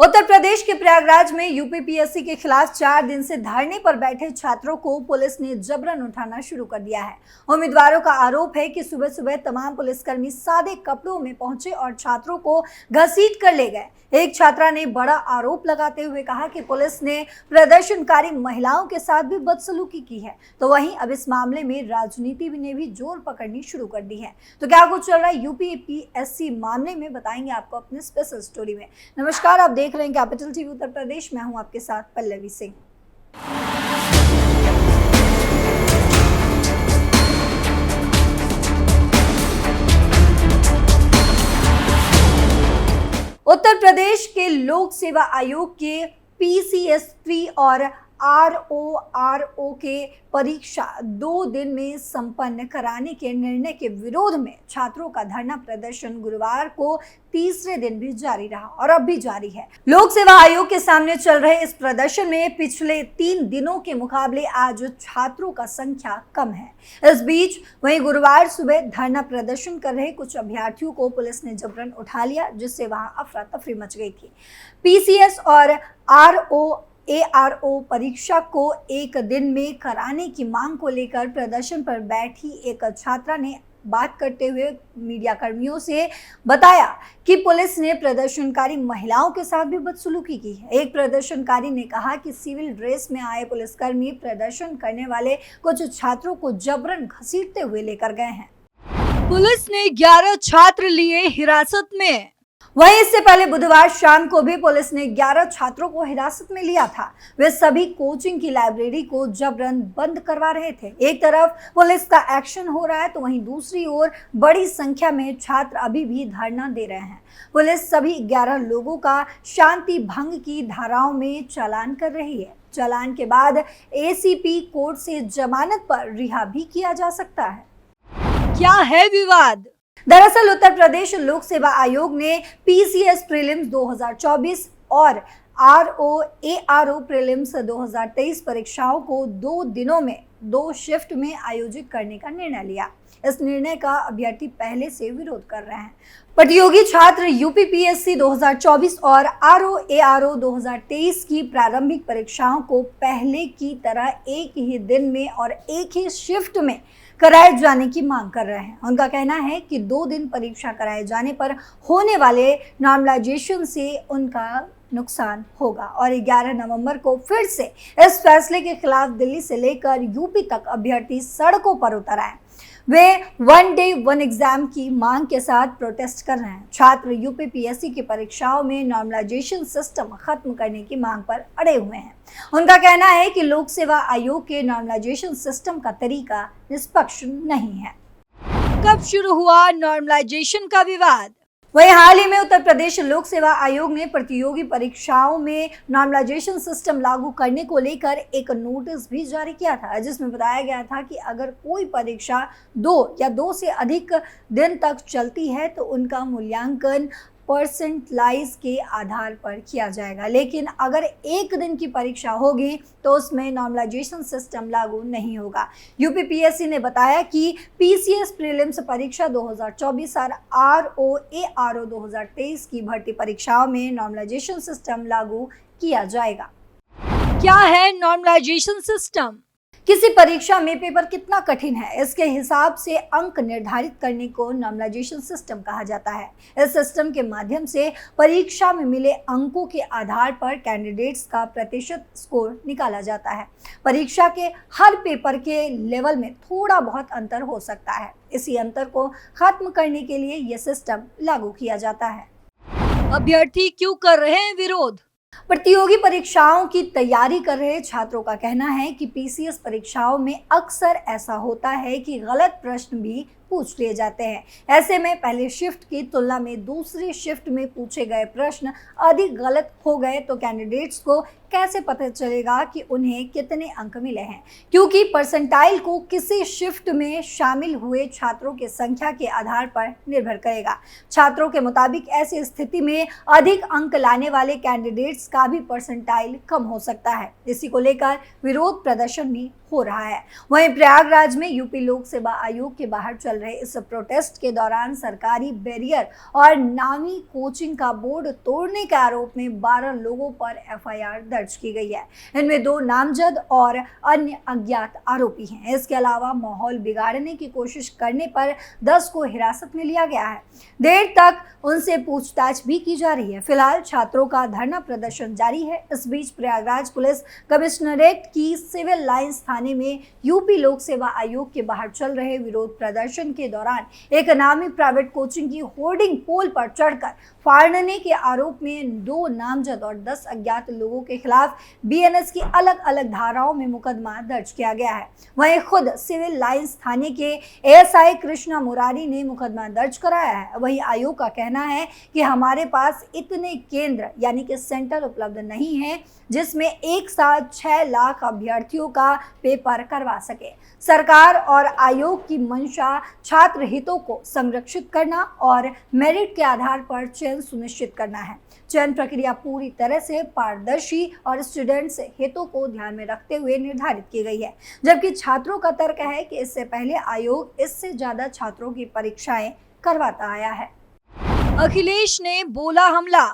उत्तर प्रदेश के प्रयागराज में यूपीपीएससी के खिलाफ 4 दिन से धरने पर बैठे छात्रों को पुलिस ने जबरन उठाना शुरू कर दिया है। उम्मीदवारों का आरोप है कि सुबह सुबह तमाम पुलिसकर्मी सादे कपड़ों में पहुंचे और छात्रों को घसीट कर ले गए। एक छात्रा ने बड़ा आरोप लगाते हुए कहा कि पुलिस ने प्रदर्शनकारी महिलाओं के साथ भी बदसलूकी की है। तो वहीं अब इस मामले में राजनीति ने भी जोर पकड़नी शुरू कर दी है। तो क्या कुछ चल रहा है यूपीपीएससी मामले में, बताएंगे आपको अपने स्पेशल स्टोरी में। नमस्कार, आप देख रहे हैं कैपिटल टीवी उत्तर प्रदेश। मैं हूं आपके साथ पल्लवी सिंह। उत्तर प्रदेश के लोक सेवा आयोग के पीसीएस3 और आरओआरओ के परीक्षा 2 दिन में संपन्न कराने के निर्णय के विरोध में छात्रों का धरना प्रदर्शन गुरुवार को तीसरे दिन भी जारी रहा और अब भी जारी है। लोक सेवा आयोग के सामने चल रहे इस प्रदर्शन में पिछले 3 दिनों के मुकाबले आज छात्रों का संख्या कम है। इस बीच वहीं गुरुवार सुबह धरना प्रदर्शन कर रहे कुछ अभ्यर्थियों को पुलिस ने जबरन उठा लिया, जिससे वहां अफरा तफरी मच गई थी। पीसीएस और आरओ परीक्षा को एक दिन में कराने की मांग को लेकर प्रदर्शन पर बैठी एक छात्रा ने बात करते हुए मीडिया कर्मियों से बताया कि पुलिस ने प्रदर्शनकारी महिलाओं के साथ भी बदसलूकी की है। एक प्रदर्शनकारी ने कहा कि सिविल ड्रेस में आए पुलिसकर्मी प्रदर्शन करने वाले कुछ छात्रों को जबरन घसीटते हुए लेकर गए हैं। पुलिस ने 11 छात्र लिए हिरासत में। वहीं इससे पहले बुधवार शाम को भी पुलिस ने 11 छात्रों को हिरासत में लिया था। वे सभी कोचिंग की लाइब्रेरी को जबरन बंद करवा रहे थे। एक तरफ पुलिस का एक्शन हो रहा है तो वहीं दूसरी ओर बड़ी संख्या में छात्र अभी भी धरना दे रहे हैं। पुलिस सभी 11 लोगों का शांति भंग की धाराओं में चालान कर रही है। चालान के बाद एसीपी कोर्ट से जमानत पर रिहा भी किया जा सकता है। क्या है विवाद? दरअसल उत्तर प्रदेश लोक सेवा आयोग ने पीसीएस प्रीलिम्स 2024 और आरओआरओ प्रीलिम्स 2023 परीक्षाओं को 2 दिनों में 2 शिफ्ट में आयोजित करने का निर्णय लिया। इस निर्णय का अभ्यर्थी पहले से विरोध कर रहे हैं। प्रतियोगी छात्र यूपीपीएससी 2024 और आरओआरओ 2023 की प्रारंभिक परीक्षाओं को पहले की तरह एक ही दिन में और एक ही शिफ्ट में कराए जाने की मांग कर रहे हैं। उनका कहना है कि 2 दिन परीक्षा कराए जाने पर होने वाले नॉर्मलाइजेशन से उनका नुकसान होगा और 11 नवंबर को फिर से इस फैसले के खिलाफ दिल्ली से लेकर यूपी तक अभ्यर्थी सड़कों पर उतर आए। वे 1 डे 1 एग्जाम की मांग के साथ प्रोटेस्ट कर रहे हैं। छात्र यूपीपीएससी की परीक्षाओं में नॉर्मलाइजेशन सिस्टम खत्म करने की मांग पर अड़े हुए हैं। उनका कहना है कि लोक सेवा आयोग के नॉर्मलाइजेशन सिस्टम का तरीका निष्पक्ष नहीं है। कब शुरू हुआ नॉर्मलाइजेशन का विवाद? वहीं हाल ही में उत्तर प्रदेश लोक सेवा आयोग ने प्रतियोगी परीक्षाओं में नॉर्मलाइजेशन सिस्टम लागू करने को लेकर एक नोटिस भी जारी किया था, जिसमें बताया गया था कि अगर कोई परीक्षा 2 या 2 से अधिक दिन तक चलती है तो उनका मूल्यांकन परसेंटाइज के आधार पर किया जाएगा, लेकिन अगर 1 दिन की परीक्षा होगी तो उसमें नॉर्मलाइजेशन सिस्टम लागू नहीं होगा। यूपीपीएससी ने बताया कि पीसीएस प्रीलिम्स परीक्षा 2024 और आरओआरओ 2023 की भर्ती परीक्षाओं में नॉर्मलाइजेशन सिस्टम लागू किया जाएगा। क्या है नॉर्मलाइजेशन सिस्टम? किसी परीक्षा में पेपर कितना कठिन है, इसके हिसाब से अंक निर्धारित करने को नॉर्मलाइजेशन सिस्टम कहा जाता है। इस सिस्टम के माध्यम से परीक्षा में मिले अंकों के आधार पर कैंडिडेट्स का प्रतिशत स्कोर निकाला जाता है। परीक्षा के हर पेपर के लेवल में थोड़ा बहुत अंतर हो सकता है। इसी अंतर को खत्म करने के लिए यह सिस्टम लागू किया जाता है। अभ्यर्थी क्यों कर रहे हैं विरोध? प्रतियोगी परीक्षाओं की तैयारी कर रहे छात्रों का कहना है कि पीसीएस परीक्षाओं में अक्सर ऐसा होता है कि गलत प्रश्न भी पूछ लिए जाते हैं। ऐसे में पहले शिफ्ट की तुलना में दूसरी शिफ्ट में पूछे गए प्रश्न अधिक गलत हो गए तो कैंडिडेट्स को कैसे पता चलेगा कि उन्हें कितने अंक मिले हैं, क्योंकि परसेंटाइल को किसी शिफ्ट में शामिल हुए छात्रों की संख्या के आधार पर निर्भर करेगा। छात्रों के मुताबिक ऐसी स्थिति में अधिक अंक लाने वाले कैंडिडेट्स का भी परसेंटाइल कम हो सकता है। इसी को लेकर विरोध प्रदर्शन भी हो रहा है। वहीं प्रयागराज में यूपी लोक सेवा आयोग के बाहर चल रहे इस प्रोटेस्ट के दौरान सरकारी बैरियर और नामी कोचिंग का बोर्ड तोड़ने के आरोप में 12 लोगों पर एफआईआर दर्ज की गई है। इनमें 2 नामजद और अन्य अज्ञात आरोपी हैं। इसके अलावा माहौल बिगाड़ने की कोशिश करने पर 10 को हिरासत में लिया गया है। देर तक उनसे पूछताछ भी की जा रही है। फिलहाल छात्रों का धरना प्रदर्शन जारी है। इस बीच प्रयागराज पुलिस कमिश्नरेट की सिविल लाइंस थाने में यूपी लोक सेवा आयोग के बाहर चल रहे विरोध प्रदर्शन के दौरान एक नामी प्राइवेट कोचिंग की होर्डिंग पोल पर चढ़कर फाड़ने के आरोप में 2 नामजद और 10 अज्ञात लोगों के खिलाफ बीएनएस की अलग अलग धाराओं में मुकदमा दर्ज किया गया है। वहीं खुद सिविल लाइंस थाने के एएसआई कृष्णा मुरारी ने मुकदमा दर्ज कराया है। वहीं आयोग का कहना है कि हमारे पास इतने केंद्र यानी कि सेंटर उपलब्ध नहीं है जिसमें एक साथ 6 लाख अभ्यर्थियों का पेपर करवा सके। सरकार और आयोग की मंशा छात्र हितों को संरक्षित करना और मेरिट के आधार पर चयन सुनिश्चित करना है। चयन प्रक्रिया पूरी तरह से पारदर्शी और स्टूडेंट्स हितों को ध्यान में रखते हुए निर्धारित की गई है, जबकि छात्रों का तर्क है कि इससे पहले आयोग इससे ज्यादा छात्रों की परीक्षाएं करवाता आया है। अखिलेश ने बोला हमला।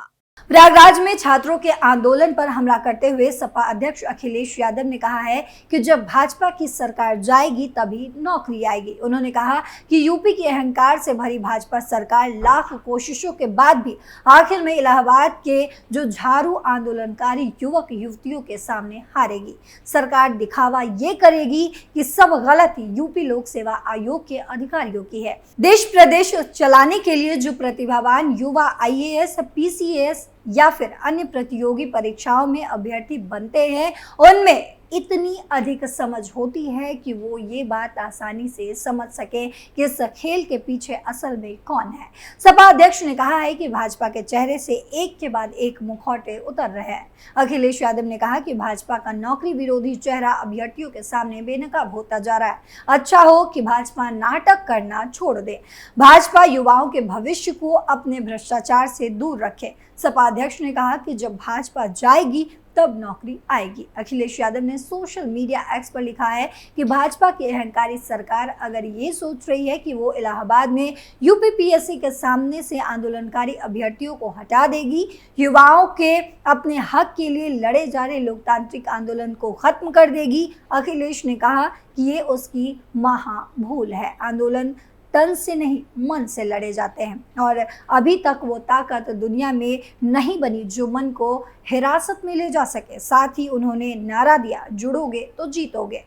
प्रयागराज में छात्रों के आंदोलन पर हमला करते हुए सपा अध्यक्ष अखिलेश यादव ने कहा है कि जब भाजपा की सरकार जाएगी तभी नौकरी आएगी। उन्होंने कहा कि यूपी की अहंकार से भरी भाजपा सरकार लाख कोशिशों के बाद भी आखिर में इलाहाबाद के जो झाड़ू आंदोलनकारी युवक युवतियों के सामने हारेगी। सरकार दिखावा ये करेगी कि सब गलती यूपी लोक सेवा आयोग के अधिकारियों की है। देश प्रदेश चलाने के लिए जो प्रतिभावान युवा आईएएस, पीसीएस या फिर अन्य प्रतियोगी परीक्षाओं में अभ्यर्थी बनते हैं, उनमें इतनी अधिक समझ होती है कि वो ये बात आसानी से समझ सके कि इस खेल के पीछे असल में कौन है। सपा अध्यक्ष ने कहा है कि भाजपा के चेहरे से एक के बाद एक मुखौटे उतर रहे हैं। अखिलेश यादव ने कहा कि भाजपा का नौकरी विरोधी चेहरा अभ्यर्थियों के सामने बेनकाब होता जा रहा है। अच्छा हो कि भाजपा नाटक करना छोड़ दे, भाजपा युवाओं के भविष्य को अपने भ्रष्टाचार से दूर रखे। सपा अध्यक्ष ने कहा कि जब भाजपा जाएगी तब नौकरी आएगी। अखिलेश यादव ने सोशल मीडिया एक्स पर लिखा है कि भाजपा की अहंकारी सरकार अगर ये सोच रही है कि वो इलाहाबाद में यूपीपीएससी के सामने से आंदोलनकारी अभ्यर्थियों को हटा देगी, युवाओं के अपने हक के लिए लड़े जा रहे लोकतांत्रिक आंदोलन को खत्म कर देगी, अखिलेश ने कहा कि ये उसकी महा भूल है। आंदोलन तन से नहीं मन से लड़े जाते हैं और अभी तक वो ताकत दुनिया में नहीं बनी जो मन को हिरासत में ले जा सके। साथ ही उन्होंने नारा दिया, जुड़ोगे तो जीतोगे।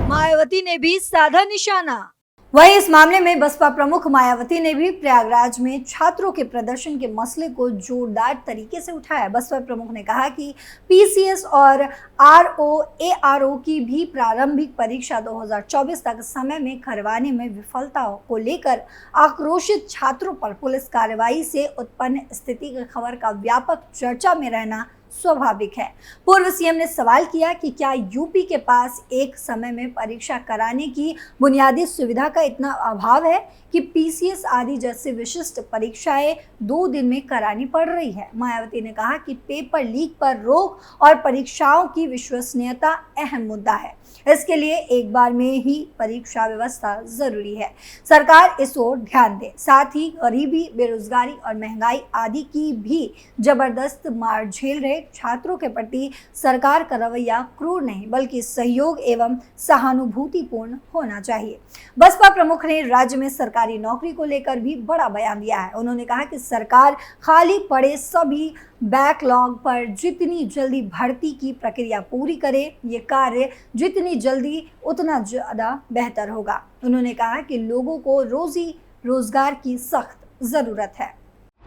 मायावती ने भी साधा निशाना। वहीं इस मामले में बसपा प्रमुख मायावती ने भी प्रयागराज में छात्रों के प्रदर्शन के मसले को जोरदार तरीके से उठाया। बसपा प्रमुख ने कहा कि पीसीएस और आरओएआरओ की भी प्रारंभिक परीक्षा 2024 तक समय में करवाने में विफलता को लेकर आक्रोशित छात्रों पर पुलिस कार्रवाई से उत्पन्न स्थिति की खबर का व्यापक चर्चा में रहना स्वाभाविक है। पूर्व सीएम ने सवाल किया कि क्या यूपी के पास एक समय में परीक्षा कराने की बुनियादी सुविधा का इतना अभाव है कि पीसीएस आदि जैसे विशिष्ट परीक्षाएं 2 दिन में करानी पड़ रही है। मायावती ने कहा कि पेपर लीक पर रोक और परीक्षाओं की विश्वसनीयता अहम मुद्दा है। इसके लिए एक बार में ही परीक्षा व्यवस्था जरूरी है। सरकार इस ओर ध्यान दे। साथ ही गरीबी, बेरोजगारी और महंगाई आदि की भी जबरदस्त मार झेल रहे छात्रों के प्रति सरकार का रवैया क्रूर नहीं बल्कि सहयोग एवं सहानुभूतिपूर्ण होना चाहिए। बसपा प्रमुख ने राज्य में सरकारी नौकरी को लेकर भी बड़ा बयान दिया है। उन्होंने कहा कि सरकार खाली पड़े सभी बैकलॉग पर जितनी जल्दी भर्ती की प्रक्रिया पूरी करे, ये कार्य जितनी जल्दी उतना ज़्यादा बेहतर होगा। उन्होंने कहा कि लोगों को रोजी रोजगार की सख्त जरूरत है।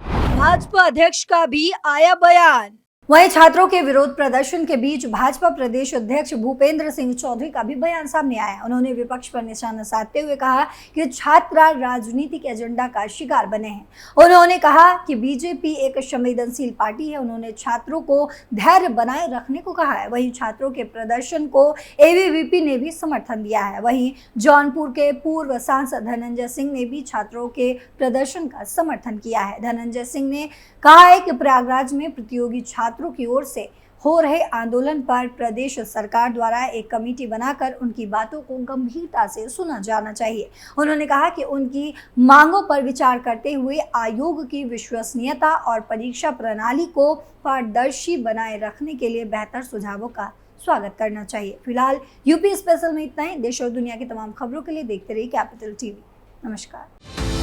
भाजपा अध्यक्ष का भी आया बयान। वहीं छात्रों के विरोध प्रदर्शन के बीच भाजपा प्रदेश अध्यक्ष भूपेंद्र सिंह चौधरी का भी बयान सामने आया। उन्होंने विपक्ष पर निशाना साधते हुए कहा कि छात्र राजनीतिक एजेंडा का शिकार बने हैं। उन्होंने कहा कि बीजेपी एक संवेदनशील पार्टी है। उन्होंने छात्रों को धैर्य बनाए रखने को कहा है। वहीं छात्रों के प्रदर्शन को एबीवीपी ने भी समर्थन दिया है। वहीं जौनपुर के पूर्व सांसद धनंजय सिंह ने भी छात्रों के प्रदर्शन का समर्थन किया है। धनंजय सिंह ने कहा है कि प्रयागराज में प्रतियोगी छात्रों की ओर से हो रहे आंदोलन पर प्रदेश सरकार द्वारा एक कमेटी बनाकर उनकी बातों को गंभीरता से सुना जाना चाहिए। उन्होंने कहा कि उनकी मांगों पर विचार करते हुए आयोग की विश्वसनीयता और परीक्षा प्रणाली को पारदर्शी बनाए रखने के लिए बेहतर सुझावों का स्वागत करना चाहिए। फिलहाल यूपी स्पेशल में इतना ही। देश और दुनिया की तमाम खबरों के लिए देखते रहिए कैपिटल टीवी। नमस्कार।